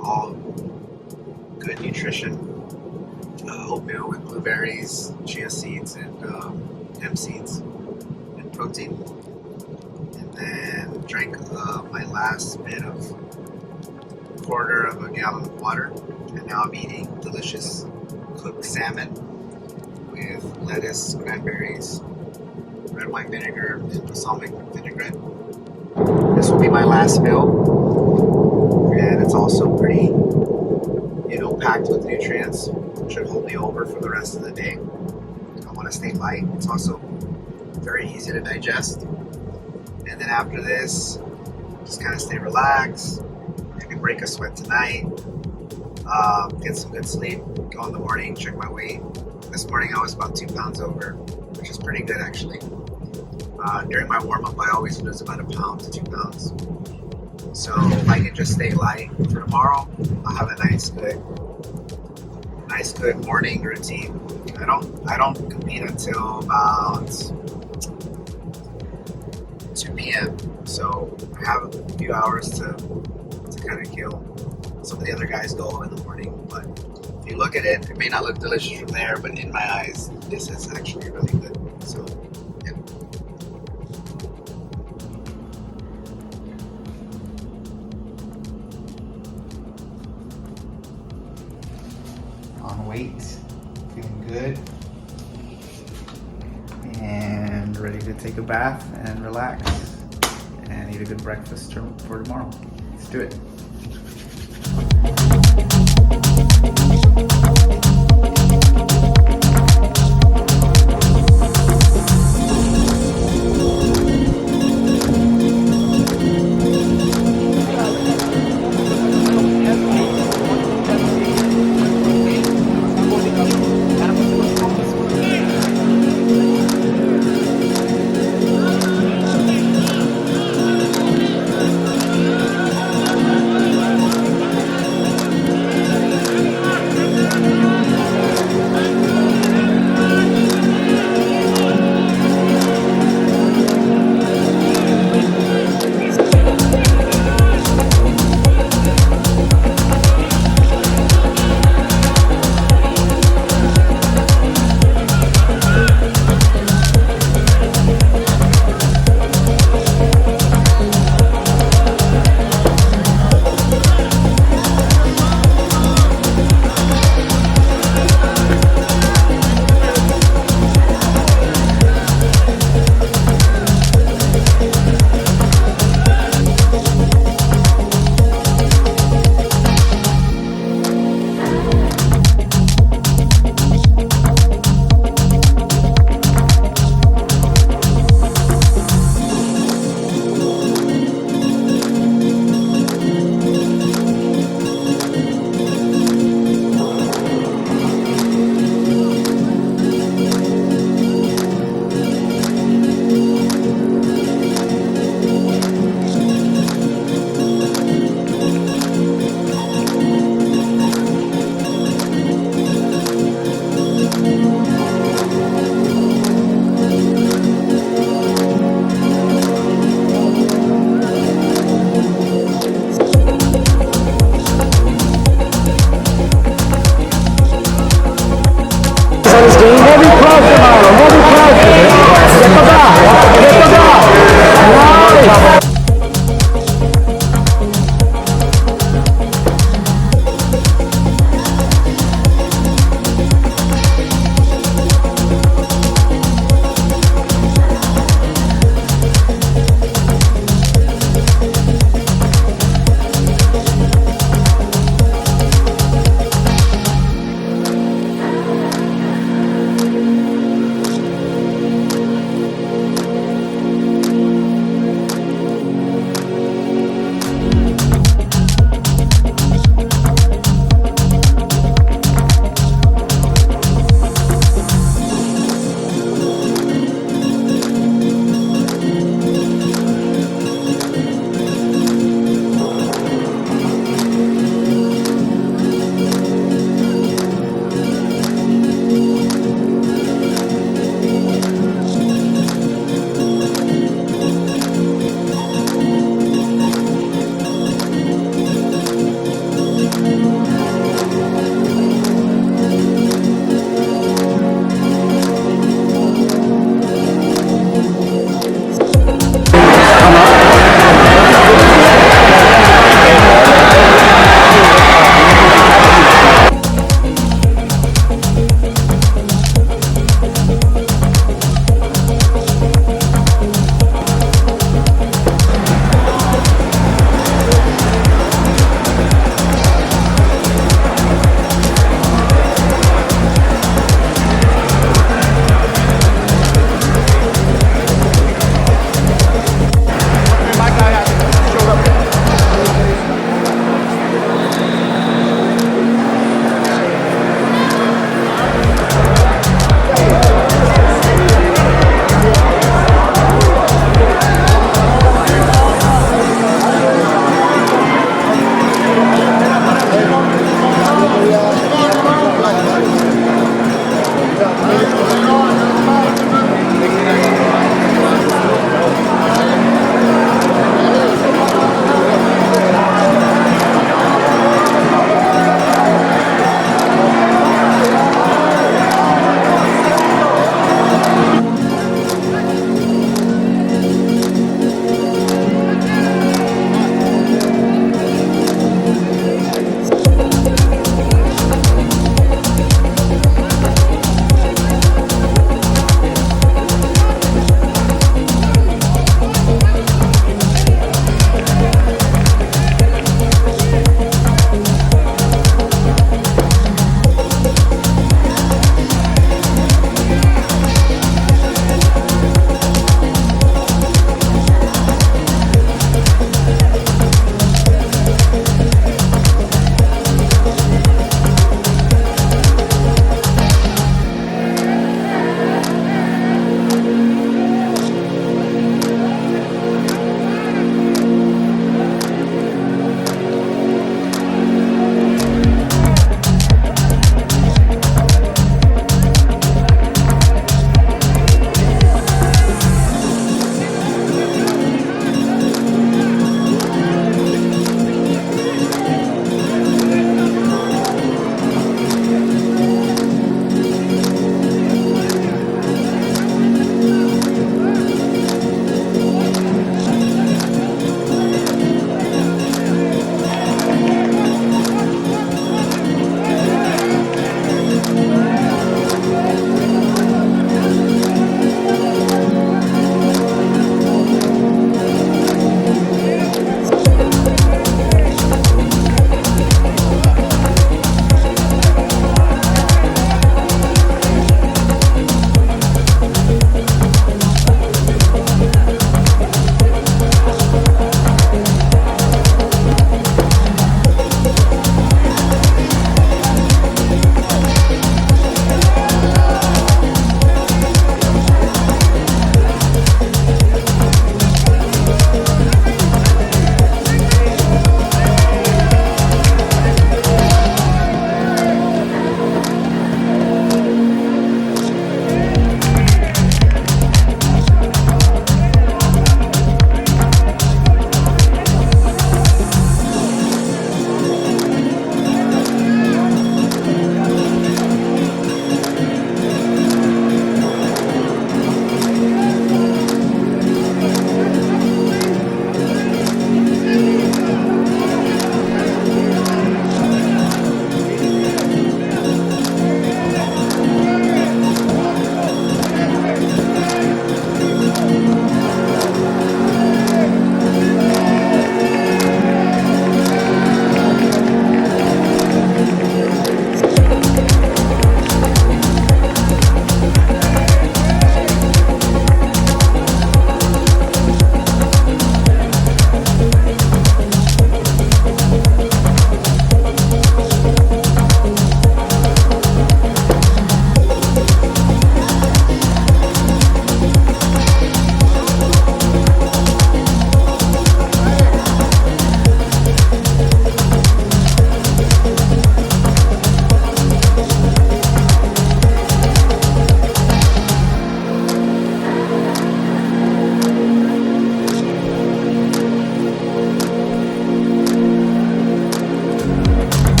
all good nutrition. Oatmeal with blueberries, chia seeds, and hemp seeds, and protein. And then drank my last bit of quarter of a gallon of water. And now I'm eating delicious cooked salmon with lettuce, cranberries, red wine vinegar, and balsamic vinaigrette. This will be my last meal, and it's also pretty, packed with nutrients. Should hold me over for the rest of the day. I want to stay light. It's also very easy to digest. And then after this, just kind of stay relaxed. Maybe break a sweat tonight. Get some good sleep. Go in the morning, check my weight. This morning I was about 2 pounds over, which is pretty good actually. During my warm-up, I always lose about 1 pound to 2 pounds. So if I can just stay light for tomorrow, I'll have a nice good morning routine. I don't compete until about 2 p.m. So I have a few hours to kind of kill. Some of the other guys go in the morning, but if you look at it, it may not look delicious from there, but in my eyes, this is actually really good. So, yeah. On weight, feeling good, and ready to take a bath and relax and eat a good breakfast for tomorrow. Let's do it.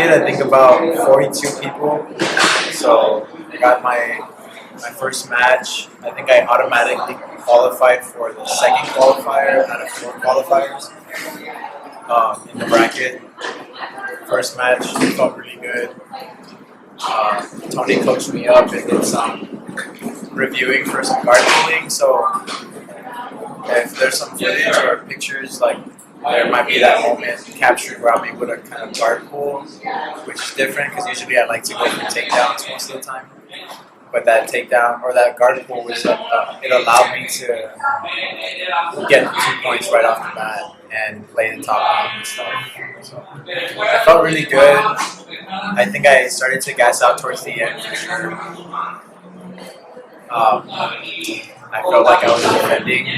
bracket, I think about 42 people. So I got my first match. I think I automatically qualified for the second qualifier out of 4 qualifiers in the bracket. First match felt really good. Tony coached me up and did some reviewing for some guard pulling. So if there's some footage or pictures, like there might be that moment captured where I'm able to kind of guard pull, which is different because usually I like to go for takedowns most of the time. But that takedown or that guard pull was it allowed me to get 2 points right off the bat and lay the top and stuff. So I felt really good. I think I started to gas out towards the end for sure. I felt like I was defending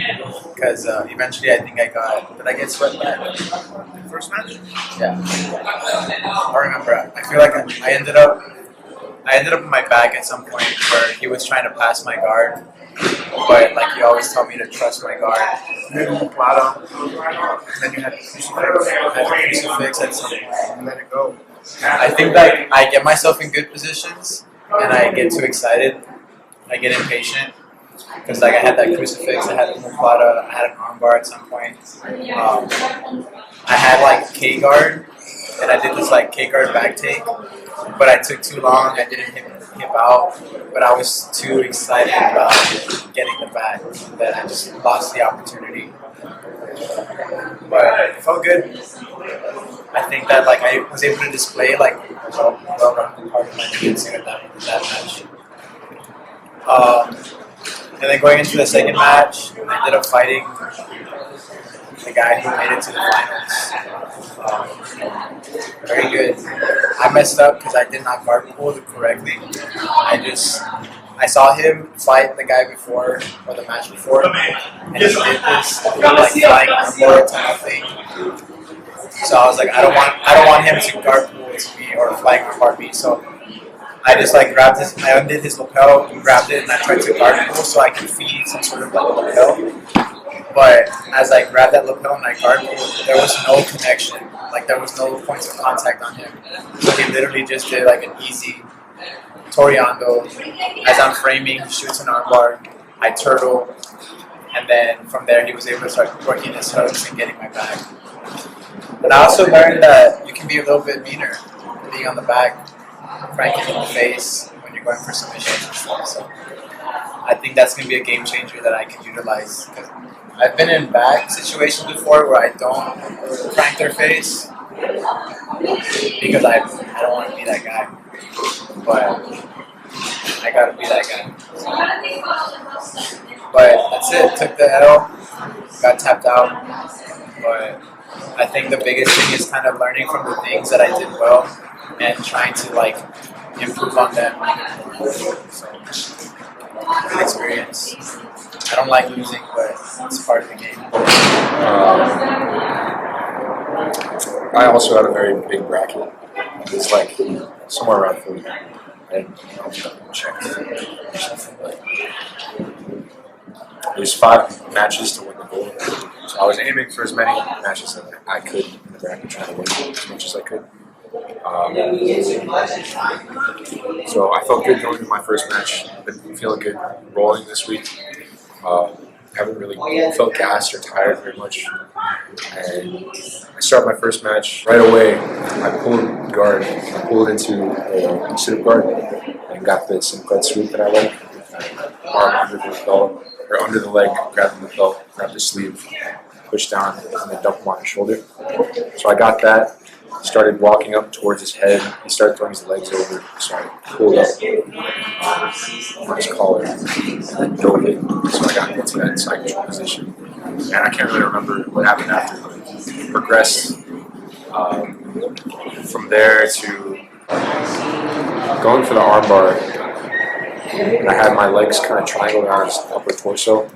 because eventually I think did I get swept back? First match? Yeah. I don't remember. I feel like I ended up in my back at some point where he was trying to pass my guard, but like he always told me to trust my guard. Little Plata, and then you had Crucifix at some point. and let it go. I think like I get myself in good positions and I get too excited. I get impatient because like I had that crucifix, I had the plata, I had an armbar at some point. I had like K guard and I did this like K guard back take, but I took too long. I didn't hip out, but I was too excited about getting the back that I just lost the opportunity. But it felt good. I think that like I was able to display like well-rounded part of my jiu-jitsu in that match. And then going into the second match, I ended up fighting the guy who made it to the finals. Very good. I messed up because I did not guard pull correctly. I saw him fight the guy before, or the match before, and he did this like flying armbar type of thing. So I was like, I don't want him to guard pull to me or flying armbar me. So I just like I undid his lapel and grabbed it, and I tried to guard pull so I could feed some sort of like lapel. But as I grabbed that lapel and I guard pulled, there was no connection. Like there was no points of contact on him. So he literally just did like an easy Toriando. As I'm framing, he shoots an armbar, I turtle, and then from there he was able to start working his hooks and getting my back. But I also learned that you can be a little bit meaner, being on the back, cranking in the face when you're going for submissions and stuff. So I think that's going to be a game changer that I can utilize. Because I've been in back situations before where I don't crank their face because I don't want to be that guy. But I got to be that guy. But that's it. Took the L, got tapped out. But I think the biggest thing is kind of learning from the things that I did well and trying to like improve on them. So, good experience. I don't like losing, but it's part of the game. I also had a very big bracket. It's like somewhere around 40. And I'll check. There's 5 matches to win the gold. So I was aiming for as many matches as I could in the bracket, trying to win as much as I could. So I felt good going into my first match. I've been feeling good rolling this week. Haven't really felt gassed or tired very much. And I started my first match right away. I pulled guard. I pulled into a sit-up guard and got the some gut sweep that I like. Arm under the belt or under the leg, grabbing the belt, grab the sleeve, push down, and then dump him on his shoulder. So I got that. Started walking up towards his head. He started throwing his legs over, so I pulled up on his collar and then dove it. So I got into that side control position. And I can't really remember what happened after, but progressed from there to going for the armbar. And I had my legs kind of triangled around his upper torso.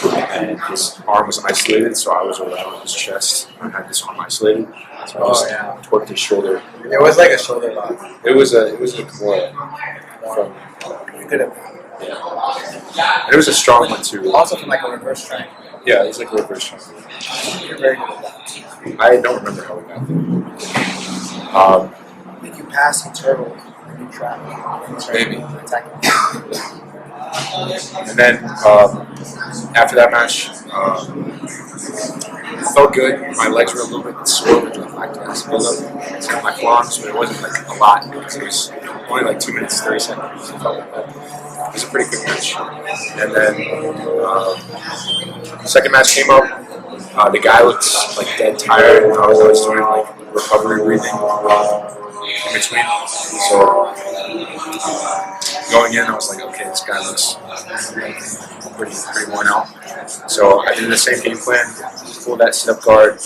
And his arm was isolated, so I was around his chest. I had this arm isolated, so I just torqued his shoulder. It was like a shoulder lock. It was a Kimura from. You could have. Yeah. And it was a strong one too. Also from like a reverse triangle. Yeah, it was like a reverse triangle. You're very good at that. I don't remember how we got there. pass, he turtled, and he trapped. Maybe. Attacking. And then after that match, it felt good. My legs were a little bit sore with the lactic acid buildup. It's on my forearms, but it wasn't like a lot because it was only like 2 minutes, 30 seconds. It felt like that. It was a pretty quick match. And then second match came up. The guy looked like dead tired. I was doing like recovery breathing in between. So going in, I was like, okay, this guy looks pretty worn out. So I did the same game plan, pulled that sit-up guard.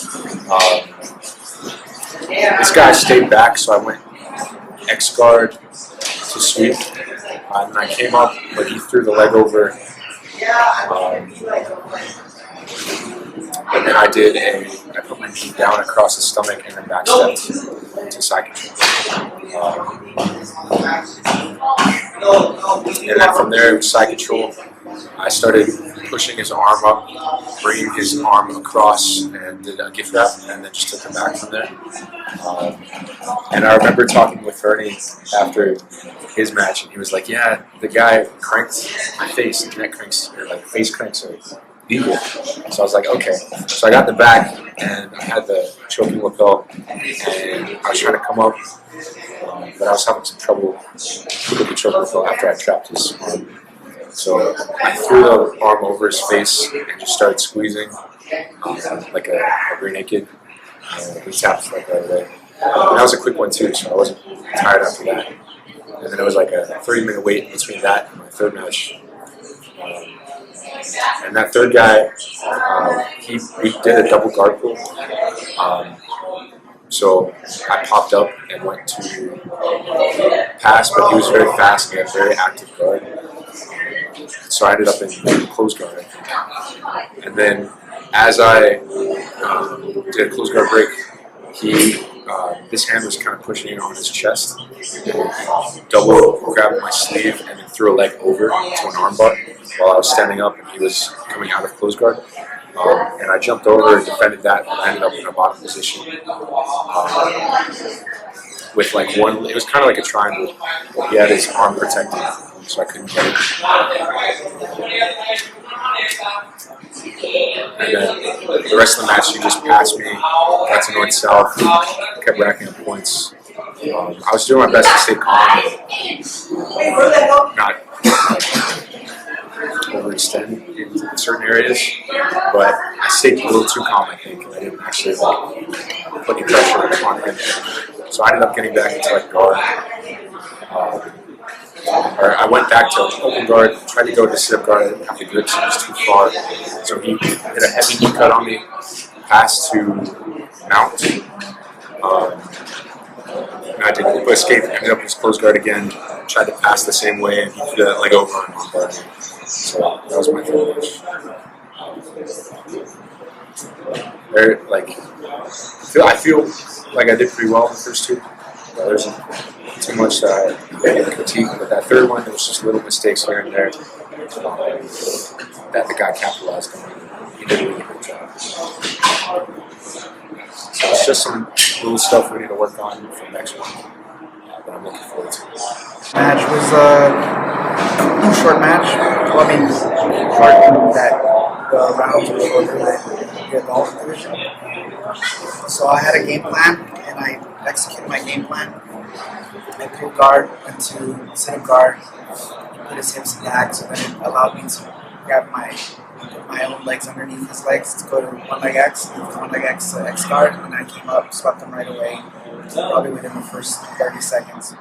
This guy stayed back, so I went X guard to sweep. And I came up, but he threw the leg over. And then I put my knee down across the stomach and then back stepped to side control. And then from there, side control, I started pushing his arm up, bringing his arm across, and did a gift wrap, and then just took him back from there. And I remember talking with Ernie after his match, and he was like, "Yeah, the guy cranked my face, neck cranks, or like face cranks, or legal." So I was like, "Okay." So I got the back, and I had the choking lapel, and I was trying to come up, but I was having some trouble with the choking lapel after I trapped his arm. So I threw the arm over his face and just started squeezing like a rear naked. We tapped like right away. And that was a quick one too, so I wasn't tired after that. And then it was like a 30-minute wait between that and my third match. And that third guy, we did a double guard pull. So I popped up and went to pass, but he was very fast and he had a very active guard. So I ended up in close guard, I think. And then as I did a close guard break, this hand was kind of pushing in on his chest. Double grabbed my sleeve and then threw a leg over to an armbar while I was standing up and he was coming out of close guard. And I jumped over and defended that, and I ended up in a bottom position. With like one, it was kind of like a triangle. He had his arm protected, so I couldn't get it. And then the rest of the match, he just passed me, got to north-south, kept racking up points. I was doing my best to stay calm and not overextend in certain areas, but I stayed a little too calm, I think, and I didn't actually put any pressure on him. So I ended up getting back into like guard. Or I went back to open guard, tried to go to sit-up guard, I didn't have the grips, it was too far. So he hit a heavy knee cut on me, passed to mount. And I did a escape, ended up in his closed guard again, tried to pass the same way, and he threw that leg over and guard me. So that was my third match. I feel like I did pretty well in the first two. There wasn't too much that I critique, but that third one, there was just little mistakes here and there that the guy capitalized on. He did a really good job. So it's just some little stuff we need to work on for the next one that I'm looking forward to. Match was a short match. Well, I mean, short that the rounds were shorter than the adult division. So I had a game plan, and I executed my game plan. I pulled guard into sit-up guard, put his hips back, so that it allowed me to grab my own legs underneath his legs to go to one leg X, X guard, and I came up, swept him right away, probably within the first 30 seconds.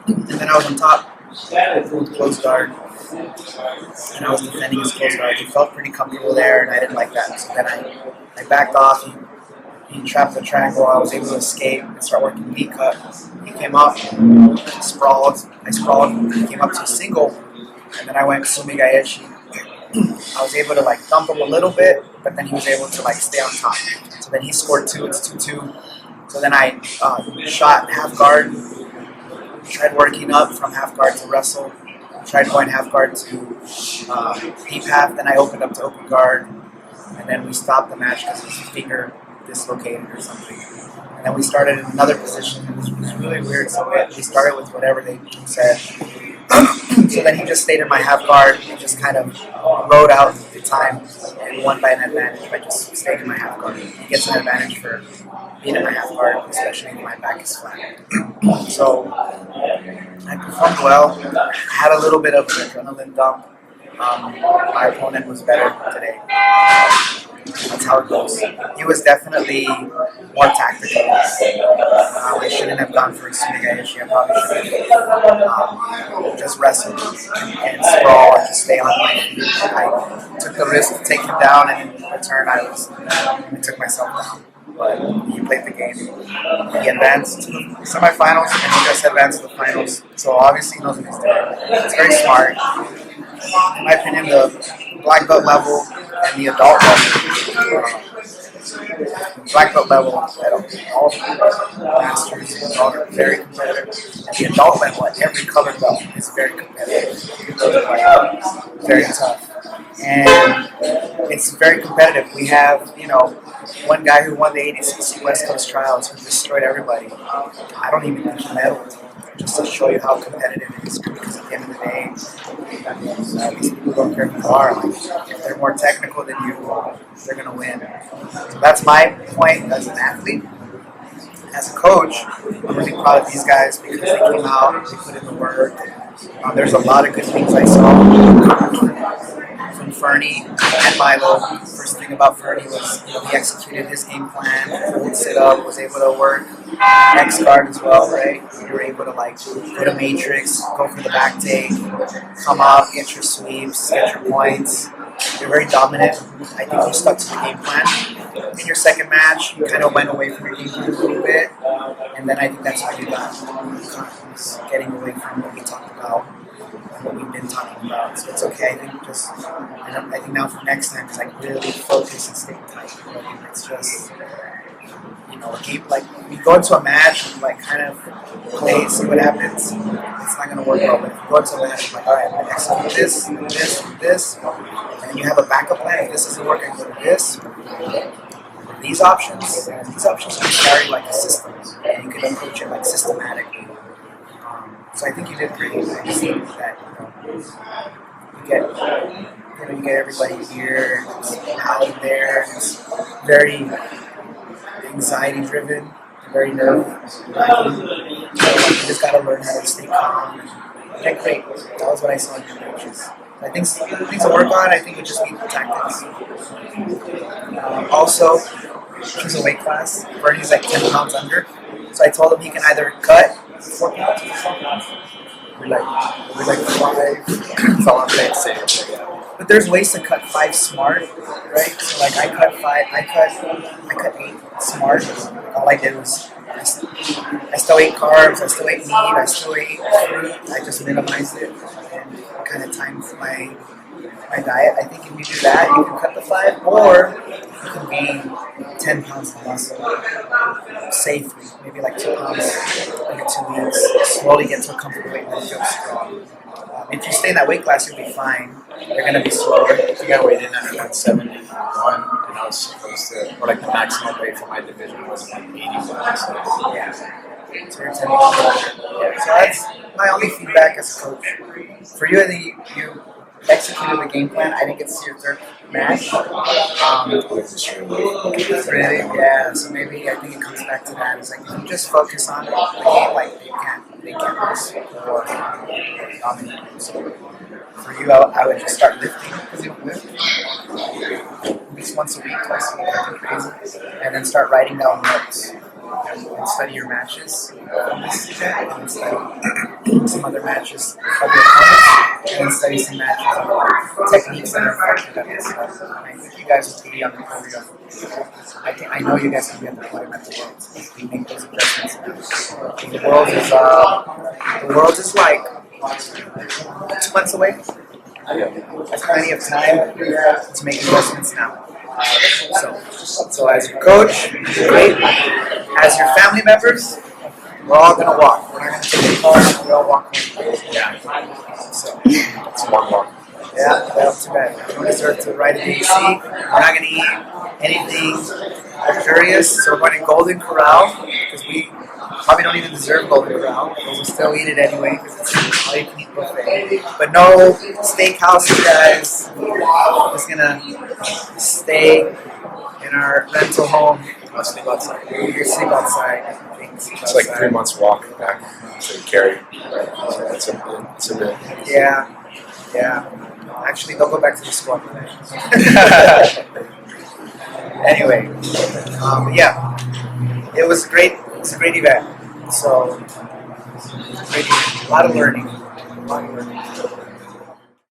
And then I was on top, I pulled close guard, and I was defending his close guard. He felt pretty comfortable there, and I didn't like that. So then I backed off. He trapped the triangle. I was able to escape and start working knee cut. He came up, sprawled. I sprawled. He came up to a single, and then I went sumigaeshi. I was able to like thump him a little bit, but then he was able to like stay on top. So then he scored 2. It's 2-2. So then I shot half guard. Tried working up from half guard to wrestle. Tried going half guard to deep half. Then I opened up to open guard, and then we stopped the match because his finger dislocated or something. And then we started in another position. It was really weird. So we started with whatever they said. So then he just stayed in my half guard. He just kind of rode out the time and won by an advantage by just staying in my half guard. He gets an advantage for being in my half guard, especially if my back is flat. So I performed well. I had a little bit of an adrenaline dump. My opponent was better today. That's how it goes. He was definitely more tactical. I shouldn't have gone for a Sumigaeshi. I probably should have just wrestled and sprawl and just stay on my feet. I took the risk to take him down, and in return, I took myself down. But he played the game. He advanced to the semifinals, and he just advanced to the finals. So obviously he knows what he's doing. It's very smart. In my opinion, the black belt level and the adult level, black belt level at all masters is all very competitive. And the adult level at every color belt is very competitive. Very tough. And it's very competitive. We have, one guy who won the 86 West Coast Trials who destroyed everybody. I don't even think he medaled. Just to show you how competitive it is, because at the end of the day, these people don't care who you are. Like, if they're more technical than you, they're going to win. So that's my point as an athlete. As a coach, I'm really proud of these guys because they came out, they put in the work. There's a lot of good things I saw from Fernie and Milo. First thing about Fernie was he executed his game plan, pulled sit up, was able to work X guard as well, right? You were able to go to matrix, go for the back take, come up, get your sweeps, get your points. You're very dominant. I think you stuck to the game plan. In your second match, you kind of went away from your game plan a little bit, and then I think that's how you got getting away from what we talked about. What we've been talking about, so it's okay. I think now for next time, it's really focus and stay tight. It's just a game we go into a match and kind of play, see what happens. It's not going to work well. But if you go into a match, all right, I'm going to execute this, and you have a backup plan. If this isn't working, go to this. These options can carry a system, and you can approach it systematically. So I think you did pretty good. I see that you get everybody here, it's out there, and it's very anxiety driven, very nervous. So you just got to learn how to stay calm. Yeah, great. That was what I saw in your matches. I think things to work on. I think we just need the tactics. Also, choose a weight class. Bernie's 10 pounds under. So I told him he can either cut 4 pounds or 4 pounds. We're like 5. That's all I'm saying. But there's ways to cut 5 smart, right? So I cut 5. I cut 8 smart. All I did was I still ate carbs. I still ate meat. I still ate fruit. I just minimized it and kind of timed my diet. I think if you do that, you can cut the 5, or you can gain 10 pounds of muscle safely, maybe 2 pounds every 2 weeks. Slowly get to a comfortable weight and then feel strong. If you stay in that weight class, you'll be fine. You're going to be slower. I think I weighed in at 171, and I was supposed to, or the maximum weight for my division was 81. So yeah. So you're 10 pounds. Yeah. So that's my only feedback as a coach. For you, you executed the game plan. I think it's your third match. Really? Yeah. So maybe I think it comes back to that. It's if you just focus on the game, they can't lose or dominate. So for you, I would just start lifting because you lift at least once a week, twice a week, nothing crazy, and then start writing down notes and study your matches and study some other matches of your opponents, and then study some matches of techniques that are effective at this stuff. I think you guys will be on the podium. I know you guys can be on the podium at the Worlds if we make those adjustments. The World is 2 months away. That's plenty of time to make investments now. So as your coach, great. As your family members, we're all going to walk. We're not going to take a car. We're all walking. yeah, So, it's one walk. yeah, that's too bad. We don't deserve to ride an AC. We're not going to eat anything luxurious. So we're going to Golden Corral. because we probably don't even deserve Golden Corral, but we'll still eat it anyway because it's all you can eat buffet. But no steakhouses, guys. We're just gonna stay in our rental home. I'll sleep outside. You sleep outside. It's like 3 months walk back to Cary. So it's a bit. Yeah. Actually, they'll go back to the squad today. Anyway, yeah, it was great. It's a great event. So, great event. A lot of learning.